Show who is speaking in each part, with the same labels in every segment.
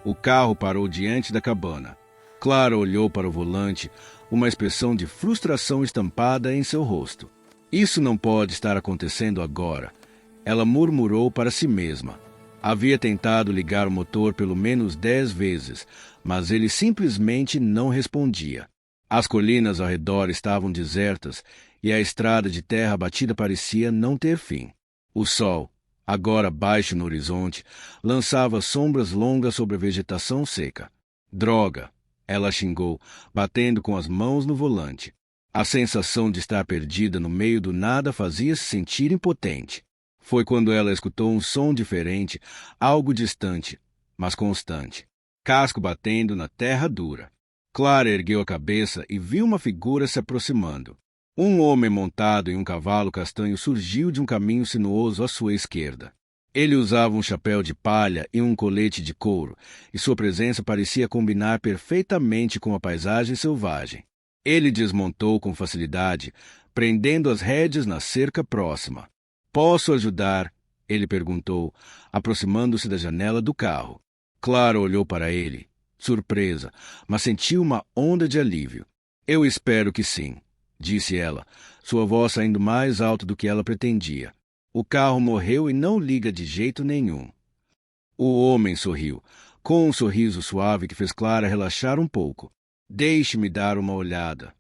Speaker 1: O carro parou diante da cabana. Clara olhou para o volante, uma expressão de frustração estampada em seu rosto. Isso não pode estar acontecendo agora. Ela murmurou para si mesma. Havia tentado ligar o motor pelo menos 10 vezes, mas ele simplesmente não respondia. As colinas ao redor estavam desertas e a estrada de terra batida parecia não ter fim. O sol, agora baixo no horizonte, lançava sombras longas sobre a vegetação seca. Droga! Ela xingou, batendo com as mãos no volante. A sensação de estar perdida no meio do nada fazia-se sentir impotente. Foi quando ela escutou um som diferente, algo distante, mas constante. Casco batendo na terra dura. Clara ergueu a cabeça e viu uma figura se aproximando. Um homem montado em um cavalo castanho surgiu de um caminho sinuoso à sua esquerda. Ele usava um chapéu de palha e um colete de couro, e sua presença parecia combinar perfeitamente com a paisagem selvagem. Ele desmontou com facilidade, prendendo as rédeas na cerca próxima. "Posso ajudar?" ele perguntou, aproximando-se da janela do carro. Clara olhou para ele, surpresa, mas sentiu uma onda de alívio. "Eu espero que sim", disse ela, sua voz saindo mais alto do que ela pretendia. "O carro morreu e não liga de jeito nenhum." O homem sorriu, com um sorriso suave que fez Clara relaxar um pouco. "Deixe-me dar uma olhada."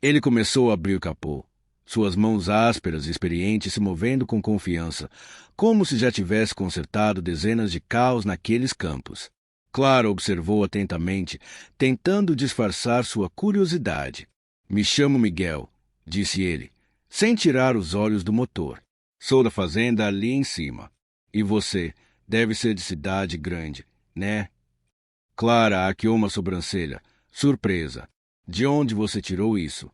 Speaker 1: Ele começou a abrir o capô, suas mãos ásperas e experientes se movendo com confiança, como se já tivesse consertado dezenas de caos naqueles campos. Clara observou atentamente, tentando disfarçar sua curiosidade. "Me chamo Miguel", disse ele, sem tirar os olhos do motor. "Sou da fazenda ali em cima. E você deve ser de cidade grande, né?" Clara arqueou uma sobrancelha, surpresa. "De onde você tirou isso?"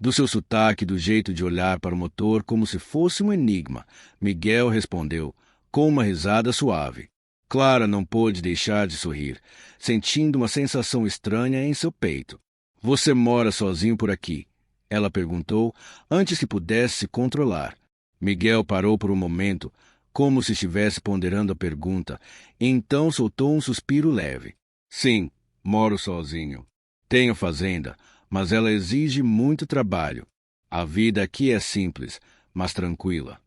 Speaker 1: Do seu sotaque e do jeito de olhar para o motor como se fosse um enigma, Miguel respondeu, com uma risada suave. Clara não pôde deixar de sorrir, sentindo uma sensação estranha em seu peito. "Você mora sozinho por aqui?" ela perguntou, antes que pudesse se controlar. Miguel parou por um momento, como se estivesse ponderando a pergunta, e então soltou um suspiro leve. "Sim, moro sozinho. Tenho fazenda, mas ela exige muito trabalho. A vida aqui é simples, mas tranquila."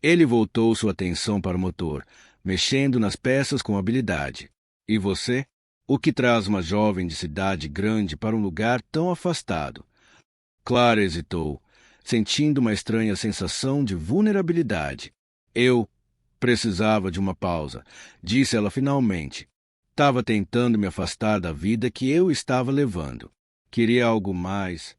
Speaker 1: Ele voltou sua atenção para o motor, mexendo nas peças com habilidade. "E você? O que traz uma jovem de cidade grande para um lugar tão afastado?" Clara hesitou, sentindo uma estranha sensação de vulnerabilidade. "Eu precisava de uma pausa", disse ela finalmente. "Estava tentando me afastar da vida que eu estava levando. Queria algo mais."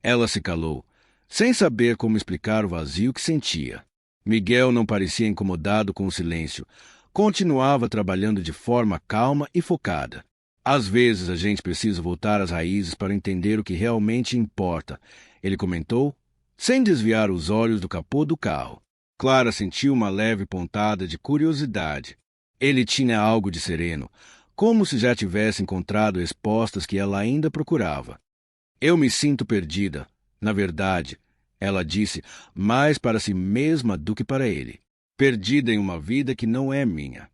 Speaker 1: Ela se calou, sem saber como explicar o vazio que sentia. Miguel não parecia incomodado com o silêncio. Continuava trabalhando de forma calma e focada. "Às vezes a gente precisa voltar às raízes para entender o que realmente importa", ele comentou, sem desviar os olhos do capô do carro. Clara sentiu uma leve pontada de curiosidade. Ele tinha algo de sereno, como se já tivesse encontrado respostas que ela ainda procurava. "Eu me sinto perdida, na verdade", ela disse, mais para si mesma do que para ele. "Perdida em uma vida que não é minha."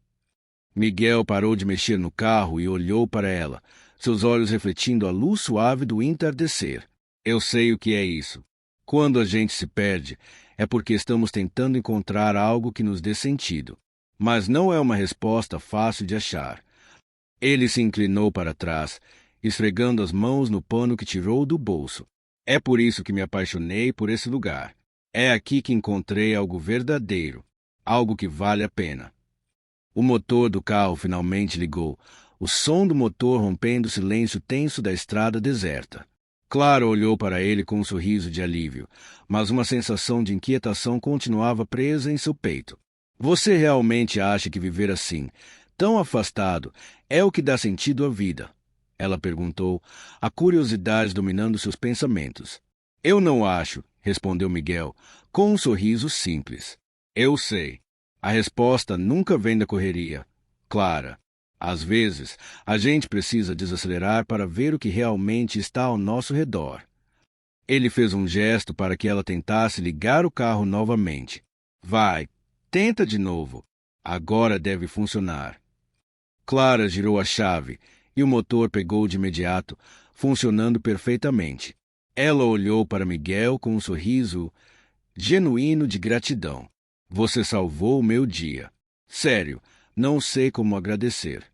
Speaker 1: Miguel parou de mexer no carro e olhou para ela, seus olhos refletindo a luz suave do entardecer. "Eu sei o que é isso. Quando a gente se perde, é porque estamos tentando encontrar algo que nos dê sentido. Mas não é uma resposta fácil de achar." Ele se inclinou para trás, esfregando as mãos no pano que tirou do bolso. "É por isso que me apaixonei por esse lugar. É aqui que encontrei algo verdadeiro, algo que vale a pena." O motor do carro finalmente ligou, o som do motor rompendo o silêncio tenso da estrada deserta. Clara olhou para ele com um sorriso de alívio, mas uma sensação de inquietação continuava presa em seu peito. "Você realmente acha que viver assim, tão afastado, é o que dá sentido à vida?" ela perguntou, a curiosidade dominando seus pensamentos. "Eu não acho", respondeu Miguel, com um sorriso simples. "Eu sei. A resposta nunca vem da correria, Clara. Às vezes, a gente precisa desacelerar para ver o que realmente está ao nosso redor." Ele fez um gesto para que ela tentasse ligar o carro novamente. "Vai, tenta de novo. Agora deve funcionar." Clara girou a chave e o motor pegou de imediato, funcionando perfeitamente. Ela olhou para Miguel com um sorriso genuíno de gratidão. Você salvou o meu dia. Sério, não sei como agradecer.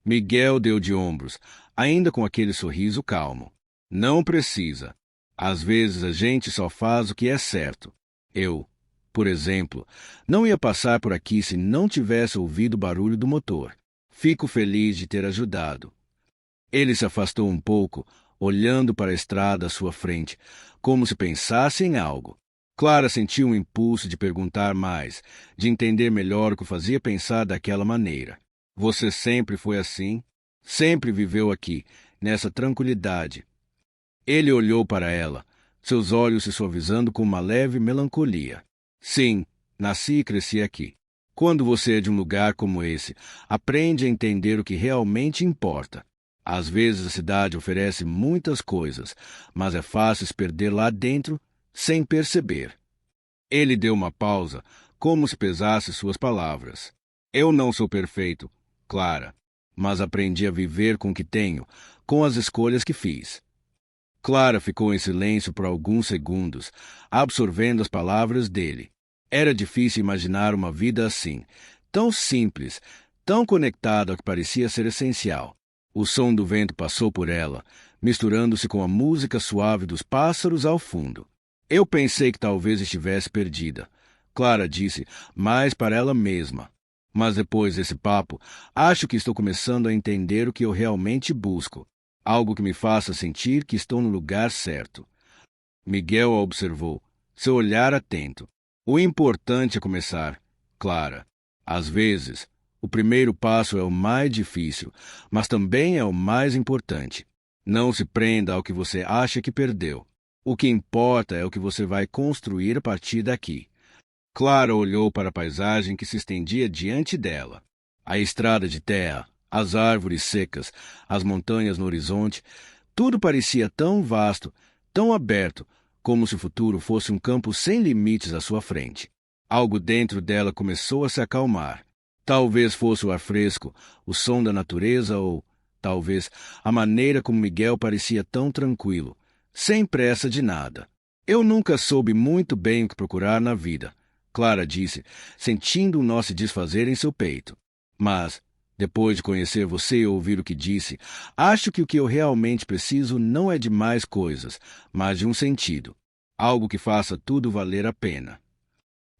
Speaker 1: Miguel deu de ombros, ainda com aquele sorriso calmo. Não precisa. Às vezes a gente só faz o que é certo. Eu, por exemplo, não ia passar por aqui se não tivesse ouvido o barulho do motor. Fico feliz de ter ajudado. Ele se afastou um pouco, olhando para a estrada à sua frente, como se pensasse em algo. Clara sentiu um impulso de perguntar mais, de entender melhor o que o fazia pensar daquela maneira. Você sempre foi assim? Sempre viveu aqui, nessa tranquilidade? Ele olhou para ela, seus olhos se suavizando com uma leve melancolia. Sim, nasci e cresci aqui. Quando você é de um lugar como esse, aprende a entender o que realmente importa. Às vezes a cidade oferece muitas coisas, mas é fácil se perder lá dentro sem perceber. Ele deu uma pausa, como se pesasse suas palavras. Eu não sou perfeito, Clara, mas aprendi a viver com o que tenho, com as escolhas que fiz. Clara ficou em silêncio por alguns segundos, absorvendo as palavras dele. Era difícil imaginar uma vida assim, tão simples, tão conectada ao que parecia ser essencial. O som do vento passou por ela, misturando-se com a música suave dos pássaros ao fundo. Eu pensei que talvez estivesse perdida, Clara disse, mais para ela mesma. Mas depois desse papo, acho que estou começando a entender o que eu realmente busco. Algo que me faça sentir que estou no lugar certo. Miguel a observou, seu olhar atento. O importante é começar, Clara. Às vezes, o primeiro passo é o mais difícil, mas também é o mais importante. Não se prenda ao que você acha que perdeu. O que importa é o que você vai construir a partir daqui. Clara olhou para a paisagem que se estendia diante dela. A estrada de terra, as árvores secas, as montanhas no horizonte, tudo parecia tão vasto, tão aberto, como se o futuro fosse um campo sem limites à sua frente. Algo dentro dela começou a se acalmar. Talvez fosse o ar fresco, o som da natureza ou, talvez, a maneira como Miguel parecia tão tranquilo, sem pressa de nada. Eu nunca soube muito bem o que procurar na vida, Clara disse, sentindo um nó se desfazer em seu peito. Mas, depois de conhecer você e ouvir o que disse, acho que o que eu realmente preciso não é de mais coisas, mas de um sentido. Algo que faça tudo valer a pena.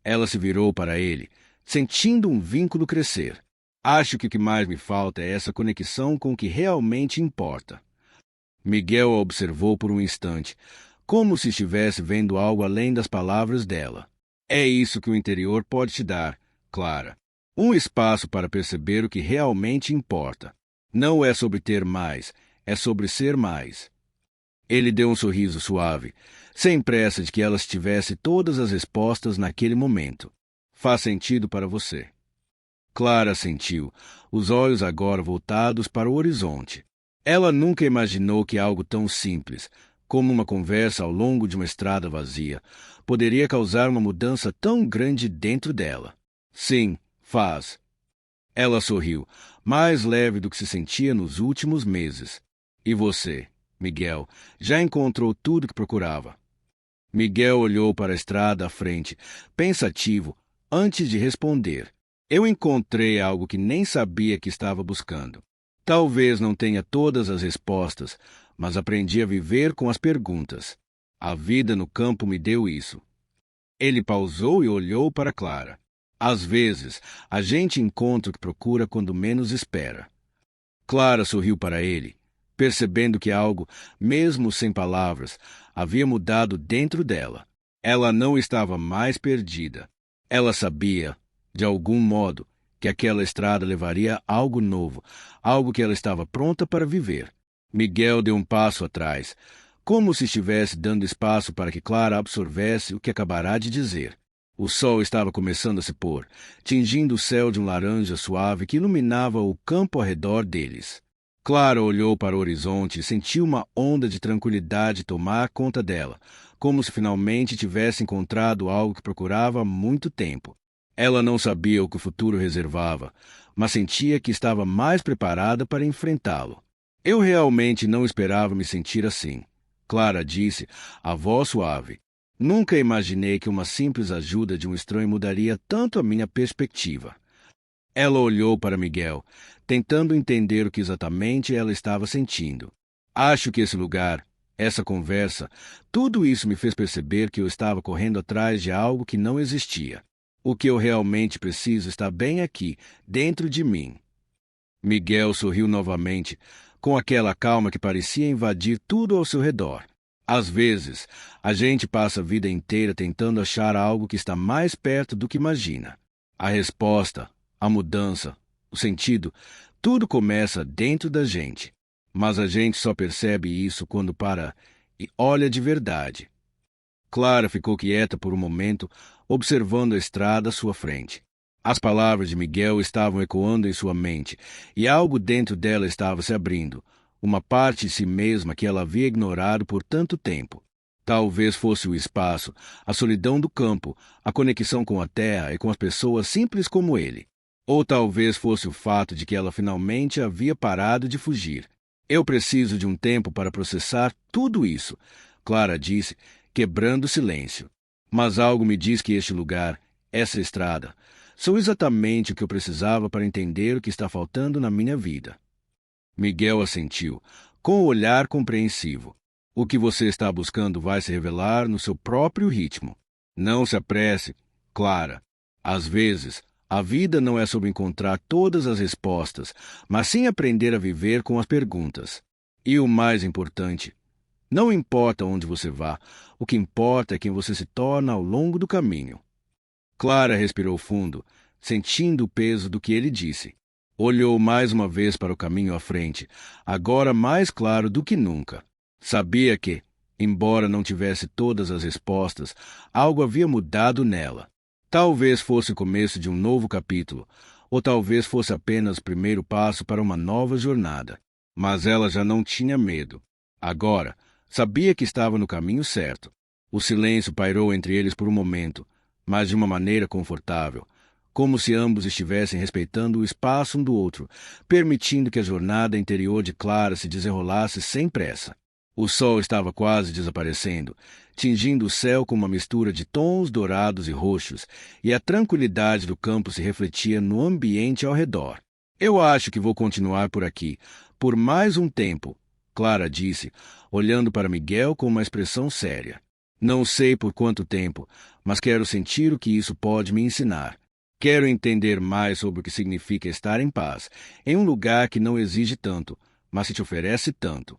Speaker 1: Ela se virou para ele, sentindo um vínculo crescer. Acho que o que mais me falta é essa conexão com o que realmente importa. Miguel a observou por um instante, como se estivesse vendo algo além das palavras dela. É isso que o interior pode te dar, Clara. Um espaço para perceber o que realmente importa. Não é sobre ter mais, é sobre ser mais. Ele deu um sorriso suave, sem pressa de que ela tivesse todas as respostas naquele momento. Faz sentido para você. Clara sentiu, os olhos agora voltados para o horizonte. Ela nunca imaginou que algo tão simples, como uma conversa ao longo de uma estrada vazia, poderia causar uma mudança tão grande dentro dela. Sim, faz. Ela sorriu, mais leve do que se sentia nos últimos meses. E você, Miguel, já encontrou tudo que procurava? Miguel olhou para a estrada à frente, pensativo, antes de responder. Eu encontrei algo que nem sabia que estava buscando. Talvez não tenha todas as respostas, mas aprendi a viver com as perguntas. A vida no campo me deu isso. Ele pausou e olhou para Clara. Às vezes, a gente encontra o que procura quando menos espera. Clara sorriu para ele, percebendo que algo, mesmo sem palavras, havia mudado dentro dela. Ela não estava mais perdida. Ela sabia, de algum modo, que aquela estrada levaria a algo novo, algo que ela estava pronta para viver. Miguel deu um passo atrás, como se estivesse dando espaço para que Clara absorvesse o que acabará de dizer. O sol estava começando a se pôr, tingindo o céu de um laranja suave que iluminava o campo ao redor deles. Clara olhou para o horizonte e sentiu uma onda de tranquilidade tomar conta dela, como se finalmente tivesse encontrado algo que procurava há muito tempo. Ela não sabia o que o futuro reservava, mas sentia que estava mais preparada para enfrentá-lo. Eu realmente não esperava me sentir assim, Clara disse, a voz suave. Nunca imaginei que uma simples ajuda de um estranho mudaria tanto a minha perspectiva. Ela olhou para Miguel, tentando entender o que exatamente ela estava sentindo. Acho que esse lugar, essa conversa, tudo isso me fez perceber que eu estava correndo atrás de algo que não existia. O que eu realmente preciso está bem aqui, dentro de mim. Miguel sorriu novamente, com aquela calma que parecia invadir tudo ao seu redor. Às vezes, a gente passa a vida inteira tentando achar algo que está mais perto do que imagina. A resposta, a mudança, o sentido, tudo começa dentro da gente. Mas a gente só percebe isso quando para e olha de verdade. Clara ficou quieta por um momento, observando a estrada à sua frente. As palavras de Miguel estavam ecoando em sua mente, e algo dentro dela estava se abrindo, uma parte de si mesma que ela havia ignorado por tanto tempo. Talvez fosse o espaço, a solidão do campo, a conexão com a terra e com as pessoas simples como ele. Ou talvez fosse o fato de que ela finalmente havia parado de fugir. Eu preciso de um tempo para processar tudo isso, Clara disse, quebrando o silêncio. Mas algo me diz que este lugar, essa estrada, são exatamente o que eu precisava para entender o que está faltando na minha vida. Miguel assentiu, com o olhar compreensivo. O que você está buscando vai se revelar no seu próprio ritmo. Não se apresse, Clara. Às vezes, a vida não é sobre encontrar todas as respostas, mas sim aprender a viver com as perguntas. E o mais importante, não importa onde você vá, o que importa é quem você se torna ao longo do caminho. Clara respirou fundo, sentindo o peso do que ele disse. Olhou mais uma vez para o caminho à frente, agora mais claro do que nunca. Sabia que, embora não tivesse todas as respostas, algo havia mudado nela. Talvez fosse o começo de um novo capítulo, ou talvez fosse apenas o primeiro passo para uma nova jornada. Mas ela já não tinha medo. Agora, sabia que estava no caminho certo. O silêncio pairou entre eles por um momento, mas de uma maneira confortável, como se ambos estivessem respeitando o espaço um do outro, permitindo que a jornada interior de Clara se desenrolasse sem pressa. O sol estava quase desaparecendo, tingindo o céu com uma mistura de tons dourados e roxos, e a tranquilidade do campo se refletia no ambiente ao redor. Eu acho que vou continuar por aqui, por mais um tempo, Clara disse, olhando para Miguel com uma expressão séria. Não sei por quanto tempo, mas quero sentir o que isso pode me ensinar. Quero entender mais sobre o que significa estar em paz, em um lugar que não exige tanto, mas que te oferece tanto.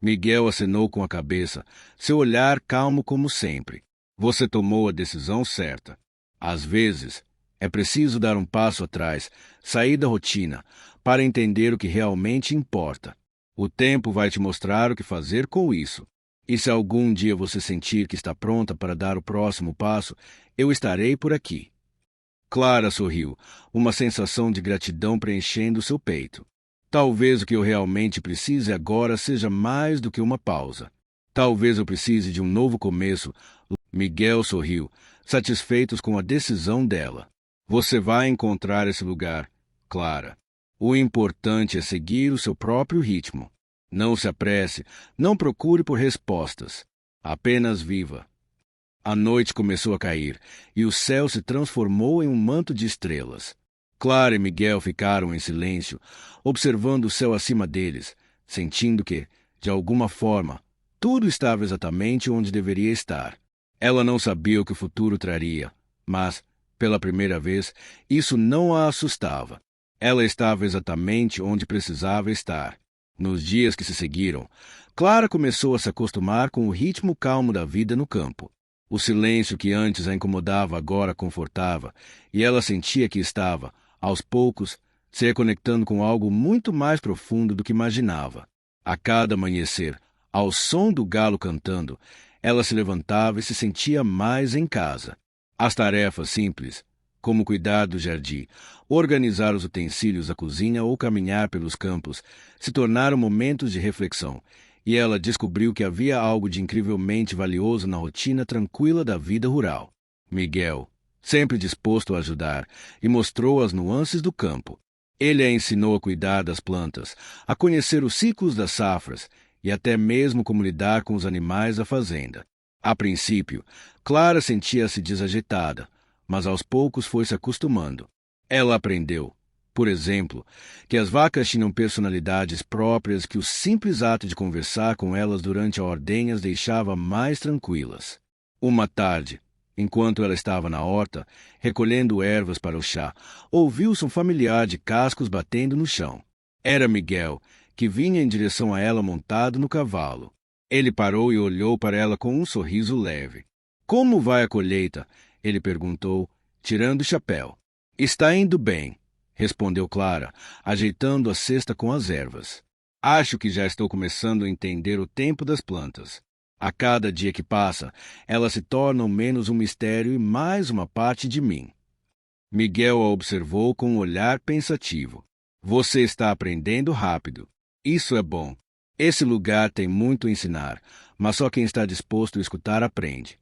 Speaker 1: Miguel acenou com a cabeça, seu olhar calmo como sempre. Você tomou a decisão certa. Às vezes, é preciso dar um passo atrás, sair da rotina, para entender o que realmente importa. O tempo vai te mostrar o que fazer com isso. E se algum dia você sentir que está pronta para dar o próximo passo, eu estarei por aqui. Clara sorriu, uma sensação de gratidão preenchendo seu peito. Talvez o que eu realmente precise agora seja mais do que uma pausa. Talvez eu precise de um novo começo. Miguel sorriu, satisfeito com a decisão dela. Você vai encontrar esse lugar, Clara. O importante é seguir o seu próprio ritmo. Não se apresse, não procure por respostas. Apenas viva. A noite começou a cair, e o céu se transformou em um manto de estrelas. Clara e Miguel ficaram em silêncio, observando o céu acima deles, sentindo que, de alguma forma, tudo estava exatamente onde deveria estar. Ela não sabia o que o futuro traria, mas, pela primeira vez, isso não a assustava. Ela estava exatamente onde precisava estar. Nos dias que se seguiram, Clara começou a se acostumar com o ritmo calmo da vida no campo. O silêncio que antes a incomodava agora confortava, e ela sentia que estava, aos poucos, se reconectando com algo muito mais profundo do que imaginava. A cada amanhecer, ao som do galo cantando, ela se levantava e se sentia mais em casa. As tarefas simples, como cuidar do jardim, organizar os utensílios da cozinha ou caminhar pelos campos, se tornaram momentos de reflexão, e ela descobriu que havia algo de incrivelmente valioso na rotina tranquila da vida rural. Miguel, sempre disposto a ajudar, e mostrou as nuances do campo. Ele a ensinou a cuidar das plantas, a conhecer os ciclos das safras e até mesmo como lidar com os animais da fazenda. A princípio, Clara sentia-se desagitada, mas aos poucos foi se acostumando. Ela aprendeu, por exemplo, que as vacas tinham personalidades próprias que o simples ato de conversar com elas durante a ordenha as deixava mais tranquilas. Uma tarde, enquanto ela estava na horta, recolhendo ervas para o chá, ouviu-se um familiar de cascos batendo no chão. Era Miguel, que vinha em direção a ela montado no cavalo. Ele parou e olhou para ela com um sorriso leve. "Como vai a colheita?" ele perguntou, tirando o chapéu. "Está indo bem", respondeu Clara, ajeitando a cesta com as ervas. "Acho que já estou começando a entender o tempo das plantas. A cada dia que passa, elas se tornam menos um mistério e mais uma parte de mim." Miguel a observou com um olhar pensativo. "Você está aprendendo rápido. Isso é bom. Esse lugar tem muito a ensinar, mas só quem está disposto a escutar aprende."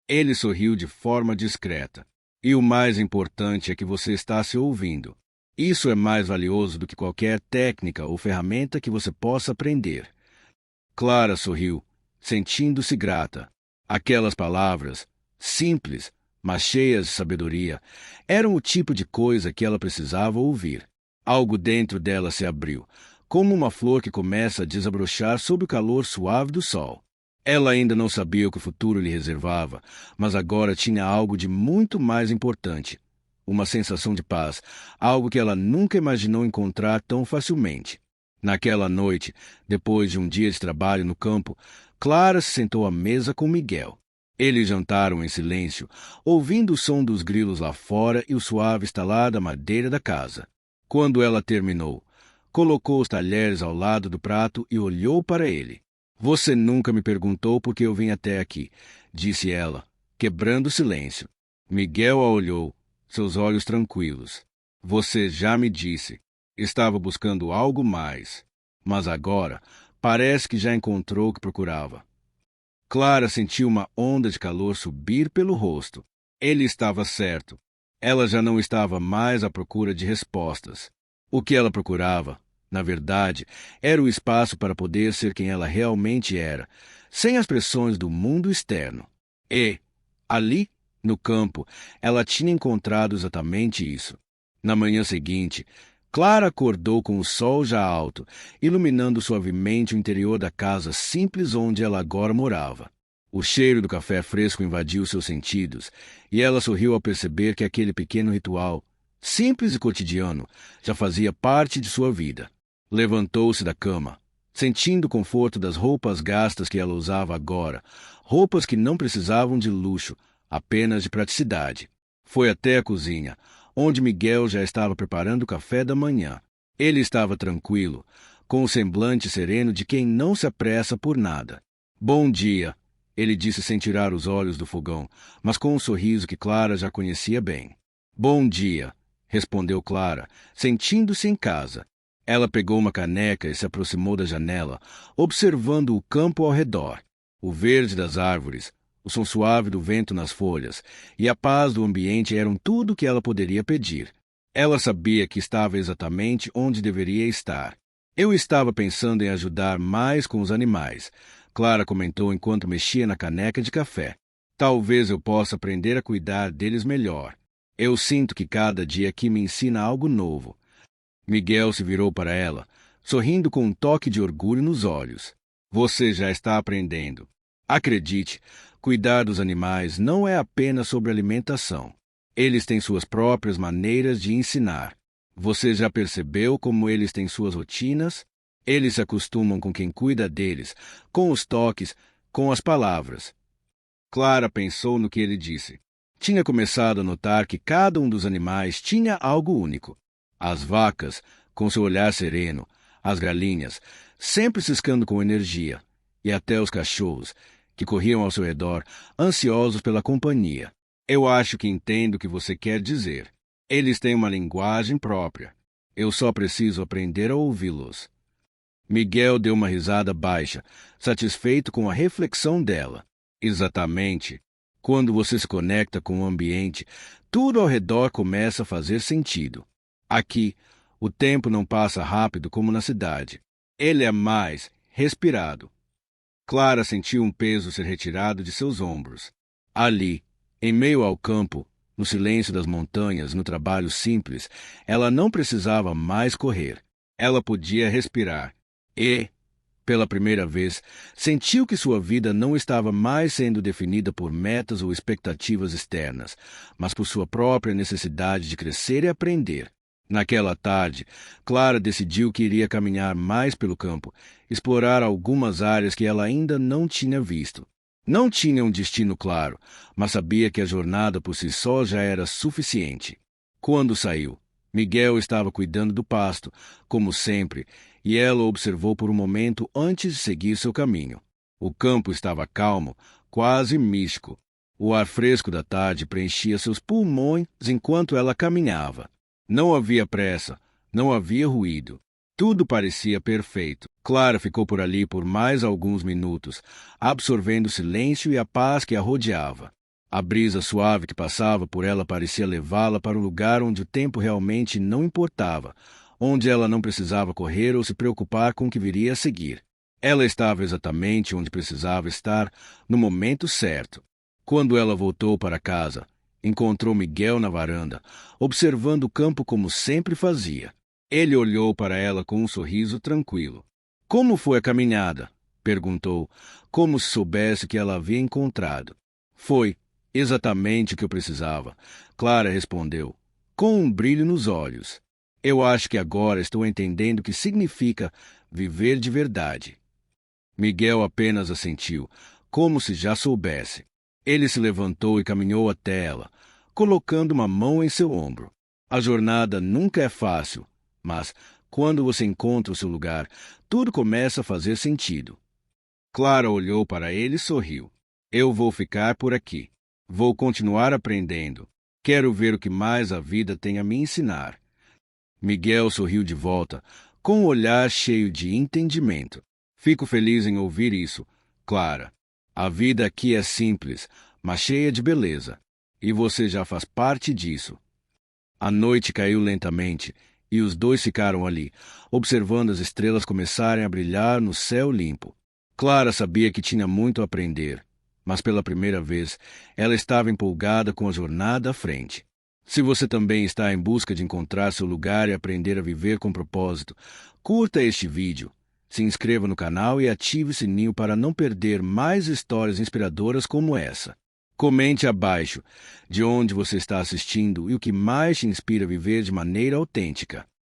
Speaker 1: Ele sorriu de forma discreta. "E o mais importante é que você está se ouvindo. Isso é mais valioso do que qualquer técnica ou ferramenta que você possa aprender." Clara sorriu, sentindo-se grata. Aquelas palavras, simples, mas cheias de sabedoria, eram o tipo de coisa que ela precisava ouvir. Algo dentro dela se abriu, como uma flor que começa a desabrochar sob o calor suave do sol. Ela ainda não sabia o que o futuro lhe reservava, mas agora tinha algo de muito mais importante. Uma sensação de paz, algo que ela nunca imaginou encontrar tão facilmente. Naquela noite, depois de um dia de trabalho no campo, Clara se sentou à mesa com Miguel. Eles jantaram em silêncio, ouvindo o som dos grilos lá fora e o suave estalar da madeira da casa. Quando ela terminou, colocou os talheres ao lado do prato e olhou para ele. "Você nunca me perguntou por que eu vim até aqui", disse ela, quebrando o silêncio. Miguel a olhou, seus olhos tranquilos. "Você já me disse. Estava buscando algo mais. Mas agora, parece que já encontrou o que procurava." Clara sentiu uma onda de calor subir pelo rosto. Ele estava certo. Ela já não estava mais à procura de respostas. O que ela procurava, na verdade, era o espaço para poder ser quem ela realmente era, sem as pressões do mundo externo. E, ali, no campo, ela tinha encontrado exatamente isso. Na manhã seguinte, Clara acordou com o sol já alto, iluminando suavemente o interior da casa simples onde ela agora morava. O cheiro do café fresco invadiu seus sentidos, e ela sorriu ao perceber que aquele pequeno ritual, simples e cotidiano, já fazia parte de sua vida. Levantou-se da cama, sentindo o conforto das roupas gastas que ela usava agora, roupas que não precisavam de luxo, apenas de praticidade. Foi até a cozinha, onde Miguel já estava preparando o café da manhã. Ele estava tranquilo, com o semblante sereno de quem não se apressa por nada. "Bom dia", ele disse sem tirar os olhos do fogão, mas com um sorriso que Clara já conhecia bem. "Bom dia", respondeu Clara, sentindo-se em casa. Ela pegou uma caneca e se aproximou da janela, observando o campo ao redor. O verde das árvores, o som suave do vento nas folhas e a paz do ambiente eram tudo o que ela poderia pedir. Ela sabia que estava exatamente onde deveria estar. "Eu estava pensando em ajudar mais com os animais", Clara comentou enquanto mexia na caneca de café. "Talvez eu possa aprender a cuidar deles melhor. Eu sinto que cada dia aqui me ensina algo novo." Miguel se virou para ela, sorrindo com um toque de orgulho nos olhos. "Você já está aprendendo. Acredite, cuidar dos animais não é apenas sobre alimentação. Eles têm suas próprias maneiras de ensinar. Você já percebeu como eles têm suas rotinas? Eles se acostumam com quem cuida deles, com os toques, com as palavras." Clara pensou no que ele disse. Tinha começado a notar que cada um dos animais tinha algo único. As vacas, com seu olhar sereno, as galinhas, sempre ciscando com energia, e até os cachorros, que corriam ao seu redor, ansiosos pela companhia. "Eu acho que entendo o que você quer dizer. Eles têm uma linguagem própria. Eu só preciso aprender a ouvi-los." Miguel deu uma risada baixa, satisfeito com a reflexão dela. "Exatamente. Quando você se conecta com o ambiente, tudo ao redor começa a fazer sentido. Aqui, O tempo não passa rápido como na cidade. Ele é mais respirado. Clara sentiu um peso ser retirado de seus ombros. Ali, em meio ao campo, no silêncio das montanhas, no trabalho simples, ela não precisava mais correr. Ela podia respirar. E, pela primeira vez, sentiu que sua vida não estava mais sendo definida por metas ou expectativas externas, mas por sua própria necessidade de crescer e aprender. Naquela tarde, Clara decidiu que iria caminhar mais pelo campo, explorar algumas áreas que ela ainda não tinha visto. Não tinha um destino claro, mas sabia que a jornada por si só já era suficiente. Quando saiu, Miguel estava cuidando do pasto, como sempre, e ela o observou por um momento antes de seguir seu caminho. O campo estava calmo, quase místico. O ar fresco da tarde preenchia seus pulmões enquanto ela caminhava. Não havia pressa, não havia ruído. Tudo parecia perfeito. Clara ficou por ali por mais alguns minutos, absorvendo o silêncio e a paz que a rodeava. A brisa suave que passava por ela parecia levá-la para um lugar onde o tempo realmente não importava, onde ela não precisava correr ou se preocupar com o que viria a seguir. Ela estava exatamente onde precisava estar, no momento certo. Quando ela voltou para casa, encontrou Miguel na varanda, observando o campo como sempre fazia. Ele olhou para ela com um sorriso tranquilo. "Como foi a caminhada?" perguntou, como se soubesse que ela havia encontrado. "Foi exatamente o que eu precisava", Clara respondeu, com um brilho nos olhos. "Eu acho que agora estou entendendo o que significa viver de verdade." Miguel apenas assentiu, como se já soubesse. Ele se levantou e caminhou até ela, colocando uma mão em seu ombro. A jornada nunca é fácil, mas, quando você encontra o seu lugar, tudo começa a fazer sentido. Clara olhou para ele e sorriu. "Eu vou ficar por aqui. Vou continuar aprendendo. Quero ver o que mais a vida tem a me ensinar." Miguel sorriu de volta, com um olhar cheio de entendimento. "Fico feliz em ouvir isso, Clara. A vida aqui é simples, mas cheia de beleza. E você já faz parte disso." A noite caiu lentamente, e os dois ficaram ali, observando as estrelas começarem a brilhar no céu limpo. Clara sabia que tinha muito a aprender, mas pela primeira vez ela estava empolgada com a jornada à frente. Se você também está em busca de encontrar seu lugar e aprender a viver com propósito, curta este vídeo, se inscreva no canal e ative o sininho para não perder mais histórias inspiradoras como essa. Comente abaixo de onde você está assistindo e o que mais te inspira a viver de maneira autêntica.